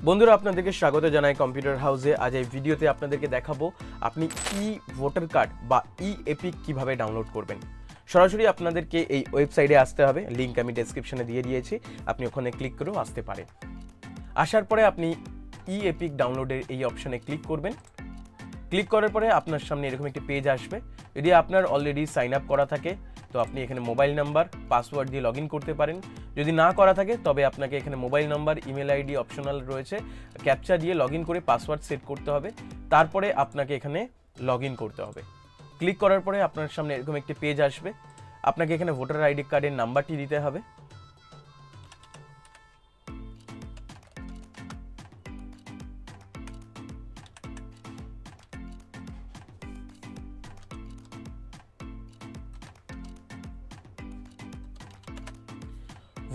বন্ধুরা আপনাদেরকে স্বাগত জানাই কম্পিউটার হাউসে। আজ এই ভিডিওতে আপনাদেরকে দেখাবো আপনি ই ভোটার কার্ড বা ই এপিক কিভাবে ডাউনলোড করবেন। সরাসরি আপনাদেরকে এই ওয়েবসাইটে আসতে হবে, লিংক আমি ডেসক্রিপশনে দিয়ে দিয়েছি, আপনি ওখানে ক্লিক করেও আসতে পারেন। আসার পরে আপনি ই এপিক ডাউনলোডের এই অপশনে ক্লিক করবেন। ক্লিক করার পরে আপনার সামনে এরকম একটি পেজ আসবে। যদি আপনার অলরেডি সাইন আপ করা থাকে তো আপনি এখানে মোবাইল নাম্বার পাসওয়ার্ড দিয়ে লগ ইন করতে পারেন। যদি না করা থাকে তবে আপনাকে এখানে mobile number email ID optional রয়েছে, ক্যাপচা দিয়ে লগ ইন করে পাসওয়ার্ড সেট করতে হবে। তারপরে আপনাকে এখানে লগ ইন করতে হবে। ক্লিক করার পরে আপনার সামনে এরকম একটি পেজ আসবে। আপনাকে এখানে ভোটার আইডি কার্ডের নাম্বারটি দিতে হবে।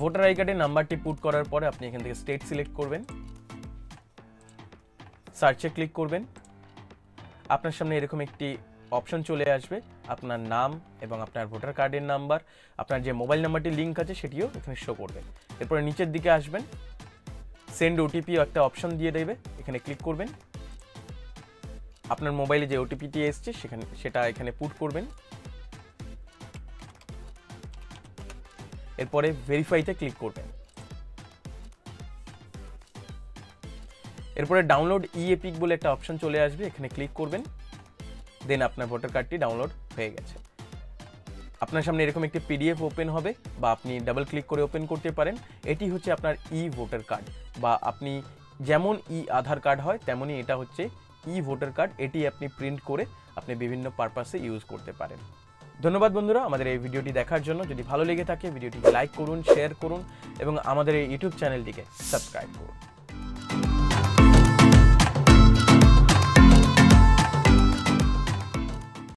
ভোটার আই কার্ডের নাম্বারটি পুট করার পরে আপনি এখান থেকে স্টেট সিলেক্ট করবেন, সার্চে ক্লিক করবেন। আপনার সামনে এরকম একটি অপশন চলে আসবে, আপনার নাম এবং আপনার ভোটার কার্ডের নাম্বার, আপনার যে মোবাইল নাম্বারটি লিঙ্ক আছে সেটিও এখানে শো করবে। এরপরে নিচের দিকে আসবেন, সেন্ড ওটিপি একটা অপশন দিয়ে দেবে, এখানে ক্লিক করবেন। আপনার মোবাইলে যে ওটিপিটি এসছে সেটা এখানে পুট করবেন। এরপরে ভেরিফাইতে ক্লিক করবেন। এরপরে ডাউনলোড ই এপিক বলে একটা অপশন চলে আসবে, এখানে ক্লিক করবেন। দেন আপনার ভোটার কার্ডটি ডাউনলোড হয়ে গেছে। আপনার সামনে এরকম একটি পিডিএফ ওপেন হবে বা আপনি ডাবল ক্লিক করে ওপেন করতে পারেন। এটি হচ্ছে আপনার ই ভোটার কার্ড, বা আপনি যেমন ই আধার কার্ড হয় তেমনই এটা হচ্ছে ই ভোটার কার্ড। এটি আপনি প্রিন্ট করে আপনি বিভিন্ন পারপাসে ইউজ করতে পারেন। ধন্যবাদ বন্ধুরা আমাদের এই ভিডিওটি দেখার জন্য। যদি ভালো লেগে থাকে ভিডিওটিকে লাইক করুন, শেয়ার করুন এবং আমাদের এই ইউটিউব চ্যানেলটিকে সাবস্ক্রাইব করুন।